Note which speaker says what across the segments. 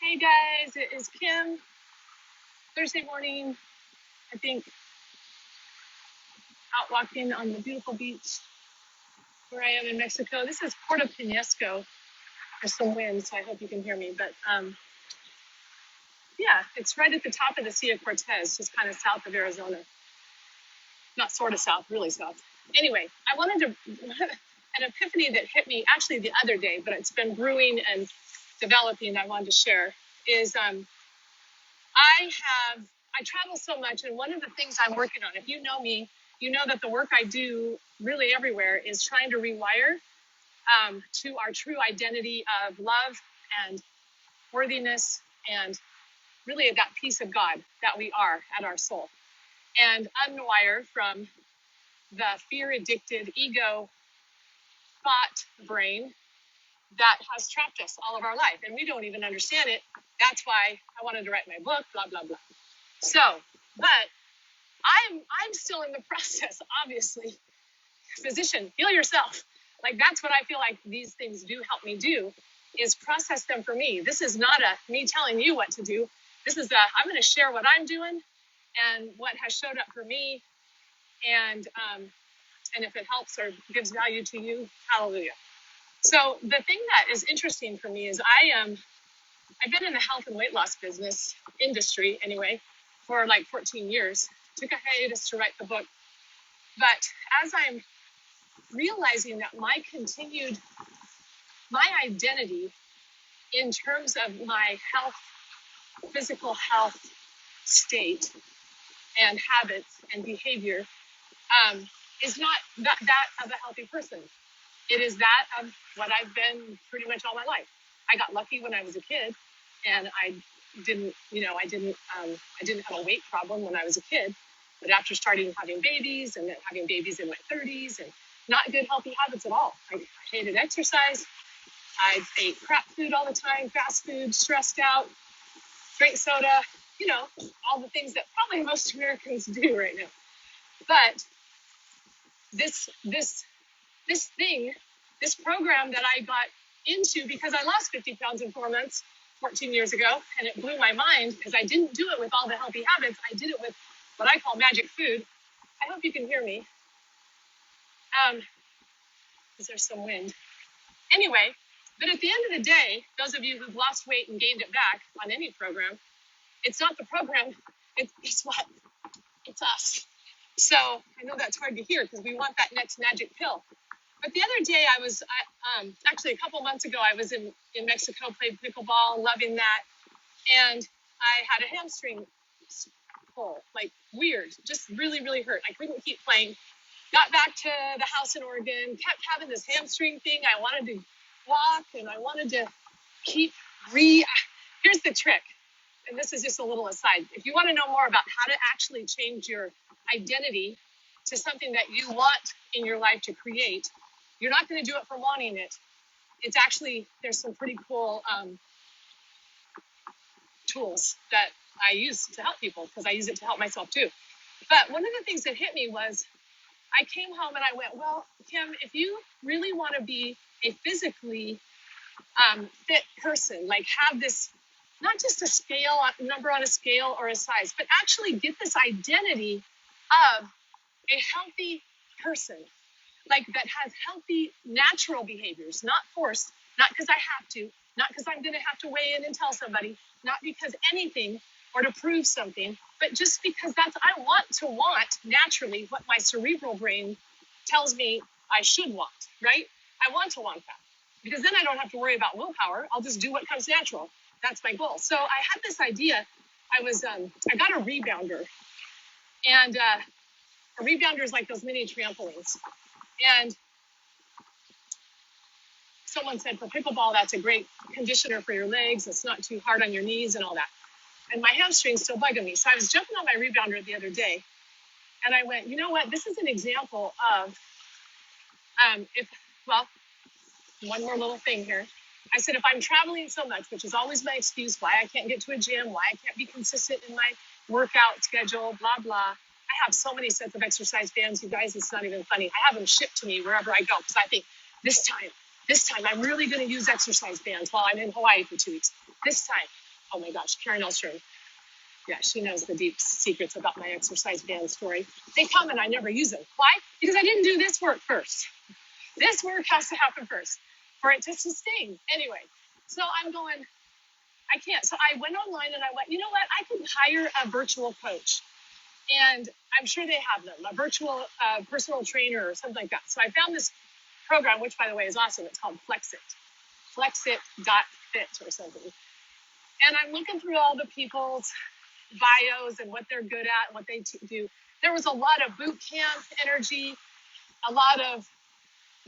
Speaker 1: Hey guys, it is Kim. Thursday morning, I think, out walking on the beautiful beach where I am in Mexico. This is Puerto Penasco. There's some wind, so I hope you can hear me. But yeah, it's right at the top of the Sea of Cortez, just kind of south of Arizona. Not sort of south, really south. Anyway, I wanted to, an epiphany that hit me actually the other day, but it's been brewing and developing. I wanted to share is I travel so much, and one of the things I'm working on, if you know me, you know that the work I do really everywhere is trying to rewire to our true identity of love and worthiness and really that piece of God that we are at our soul. And unwire from the fear-addicted ego thought brain that has trapped us all of our life, and we don't even understand it. That's why I wanted to write my book, blah, blah, blah. So, but I'm still in the process, obviously. Physician, heal yourself. Like, that's what I feel like these things do help me do, is process them for me. This is not a me telling you what to do. This is I'm going to share what I'm doing and what has showed up for me. And if it helps or gives value to you, hallelujah. So the thing that is interesting for me is I've been in the health and weight loss business industry anyway for like 14 years. Took a hiatus to write the book. But as I'm realizing that my identity in terms of my health, physical health state and habits and behavior is not that of a healthy person. It is that of what I've been pretty much all my life. I got lucky when I was a kid, and I didn't have a weight problem when I was a kid. But after starting having babies and then having babies in my 30s and not good healthy habits at all. I hated exercise. I ate crap food all the time, fast food, stressed out, drank soda, all the things that probably most Americans do right now. But this program that I got into because I lost 50 pounds in 4 months, 14 years ago, and it blew my mind because I didn't do it with all the healthy habits. I did it with what I call magic food. I hope you can hear me. Because there's some wind. Anyway, but at the end of the day, those of you who've lost weight and gained it back on any program, it's not the program, it's what? It's us. So I know that's hard to hear because we want that next magic pill. But the other day actually a couple months ago, I was in Mexico, played pickleball, loving that. And I had a hamstring pull, like weird, just really, really hurt. I couldn't keep playing. Got back to the house in Oregon, kept having this hamstring thing. I wanted to walk and I wanted to keep here's the trick. And this is just a little aside. If you want to know more about how to actually change your identity to something that you want in your life to create, you're not going to do it for wanting it. It's actually, there's some pretty cool tools that I use to help people because I use it to help myself too. But one of the things that hit me was I came home and I went, well, Kim, if you really want to be a physically fit person, like have this, not just a scale, a number on a scale or a size, but actually get this identity of a healthy person, like that has healthy natural behaviors, not forced, not because I have to, not because I'm going to have to weigh in and tell somebody, not because anything or to prove something, but just because I want to want naturally what my cerebral brain tells me I should want, right? I want to want that because then I don't have to worry about willpower. I'll just do what comes natural. That's my goal. So I had this idea. I got a rebounder, and a rebounder is like those mini trampolines. And someone said for pickleball, that's a great conditioner for your legs. It's not too hard on your knees and all that. And my hamstring's still bugging me. So I was jumping on my rebounder the other day, and I went, you know what? This is an example of, one more little thing here. I said, if I'm traveling so much, which is always my excuse, why I can't get to a gym, why I can't be consistent in my workout schedule, blah, blah. I have so many sets of exercise bands, you guys, it's not even funny. I have them shipped to me wherever I go because I think this time, I'm really going to use exercise bands while I'm in Hawaii for 2 weeks. This time. Oh my gosh, Karen Elstrom. Yeah, she knows the deep secrets about my exercise band story. They come and I never use them. Why? Because I didn't do this work first. This work has to happen first for it to sustain. Anyway, so I'm going, I can't. So I went online and I went, you know what? I can hire a virtual coach. And I'm sure they have them, a virtual personal trainer or something like that. So I found this program, which by the way is awesome. It's called Flexit.fit or something. And I'm looking through all the people's bios and what they're good at and what they do. There was a lot of boot camp energy, a lot of,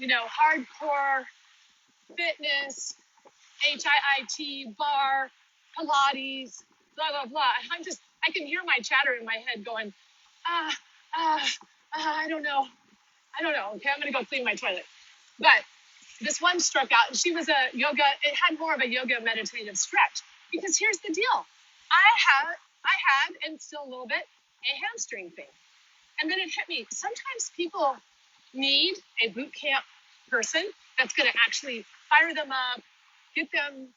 Speaker 1: hardcore fitness, HIIT, bar, Pilates, blah, blah, blah. I can hear my chatter in my head going, ah, ah, I don't know. Okay, I'm going to go clean my toilet. But this one struck out, and she was it had more of a yoga meditative stretch. Because here's the deal. I had, and still a little bit, a hamstring thing. And then it hit me. Sometimes people need a boot camp person that's going to actually fire them up, get them,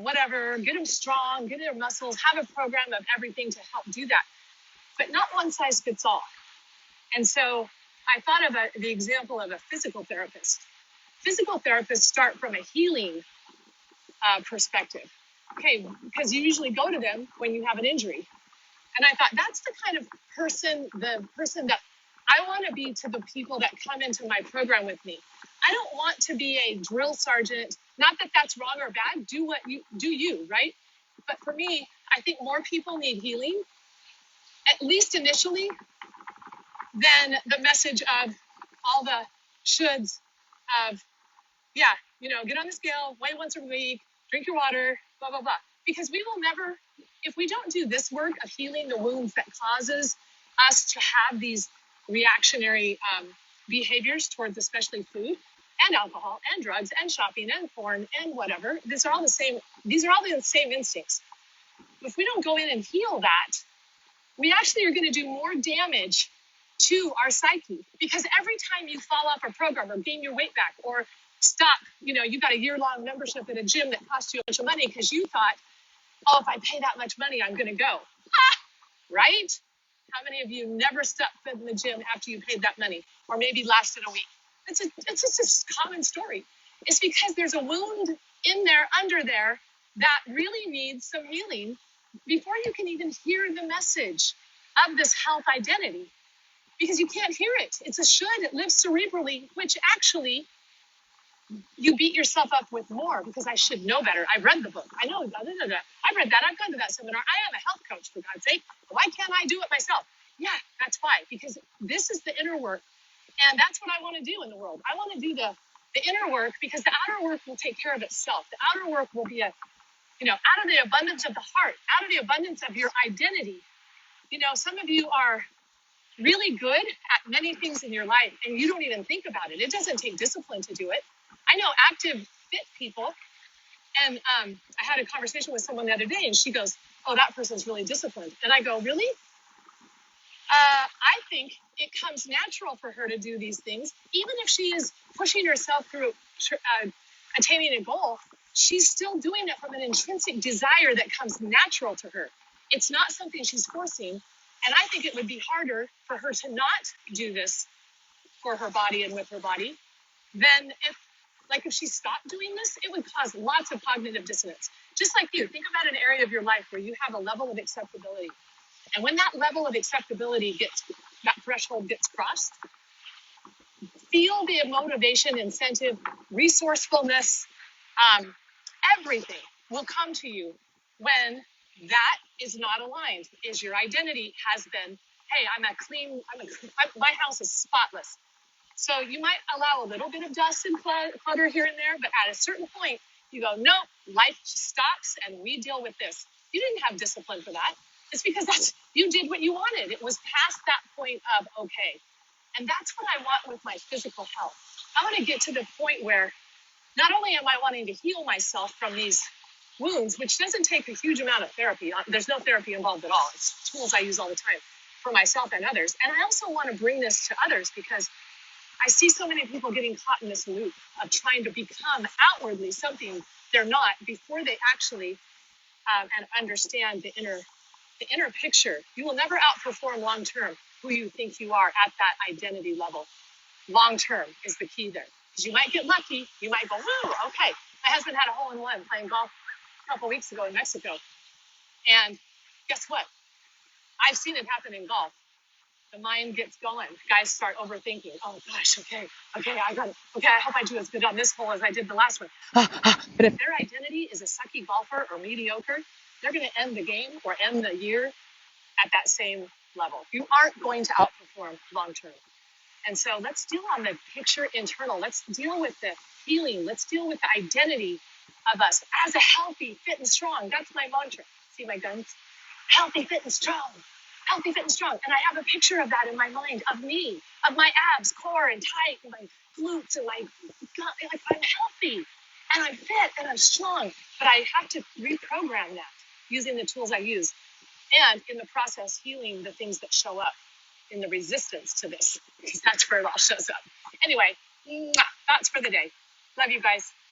Speaker 1: whatever, get them strong, get their muscles, have a program of everything to help do that. But not one size fits all. And so I thought of the example of a physical therapist. Physical therapists start from a healing perspective. Okay, because you usually go to them when you have an injury. And I thought that's the kind of the person that I want to be to the people that come into my program with me. I don't want to be a drill sergeant. Not that that's wrong or bad. Do you, right? But for me, I think more people need healing, at least initially, than the message of all the shoulds of, get on the scale, weigh once a week, drink your water, blah, blah, blah. Because we will never, if we don't do this work of healing the wounds that causes us to have these reactionary behaviors towards especially food and alcohol and drugs and shopping and porn and whatever, these are all the same instincts. If we don't go in and heal that, we actually are going to do more damage to our psyche, because every time you fall off a program or gain your weight back or stop, you got a year-long membership at a gym that cost you a bunch of money because you thought, oh, if I pay that much money, I'm going to go. Right? How many of you never stepped foot in the gym after you paid that money, or maybe lasted a week? It's just a common story. It's because there's a wound in there, under there, that really needs some healing before you can even hear the message of this health identity. Because you can't hear it. It's a should. It lives cerebrally, which actually you beat yourself up with more because I should know better. I read the book. I know. I read that. I've gone to that seminar. I am a health coach, for God's sake. Why can't I do it myself? Yeah, that's why. Because this is the inner work. And that's what I want to do in the world. I want to do the inner work, because the outer work will take care of itself. The outer work will be out of the abundance of the heart, out of the abundance of your identity. Some of you are really good at many things in your life and you don't even think about it. It doesn't take discipline to do it. I know active, fit people. And I had a conversation with someone the other day and she goes, oh, that person's really disciplined. And I go, really? I think it comes natural for her to do these things. Even if she is pushing herself through attaining a goal, she's still doing it from an intrinsic desire that comes natural to her. It's not something she's forcing. And I think it would be harder for her to not do this for her body and with her body than if she stopped doing this, it would cause lots of cognitive dissonance. Just like you, think about an area of your life where you have a level of acceptability. And when that level of acceptability that threshold gets crossed, feel the motivation, incentive, resourcefulness, everything will come to you when that is not aligned. Is your identity has been, hey, my house is spotless. So you might allow a little bit of dust and clutter here and there, but at a certain point, you go, nope, life stops and we deal with this. You didn't have discipline for that. It's because you did what you wanted. It was past that point of okay. And that's what I want with my physical health. I want to get to the point where not only am I wanting to heal myself from these wounds, which doesn't take a huge amount of therapy. There's no therapy involved at all. It's tools I use all the time for myself and others. And I also want to bring this to others because I see so many people getting caught in this loop of trying to become outwardly something they're not before they actually and understand the inner picture. You will never outperform long term who you think you are at that identity level. Long term is the key there. Because you might get lucky. You might go, woo, okay. My husband had a hole in one playing golf a couple weeks ago in Mexico. And guess what? I've seen it happen in golf. The mind gets going. Guys start overthinking. Oh gosh, okay, I hope I do as good on this hole as I did the last one. But if their identity is a sucky golfer or mediocre, they're going to end the game or end the year at that same level. You aren't going to outperform long term. And so let's deal on the picture internal. Let's deal with the healing. Let's deal with the identity of us as a healthy, fit, and strong. That's my mantra. See my guns? Healthy, fit, and strong. Healthy, fit, and strong. And I have a picture of that in my mind, of me, of my abs, core, and tight, and my glutes, and my gut. Like, I'm healthy, and I'm fit, and I'm strong. But I have to reprogram that using the tools I use. And in the process, healing the things that show up in the resistance to this, because that's where it all shows up. Anyway, that's for the day. Love you guys.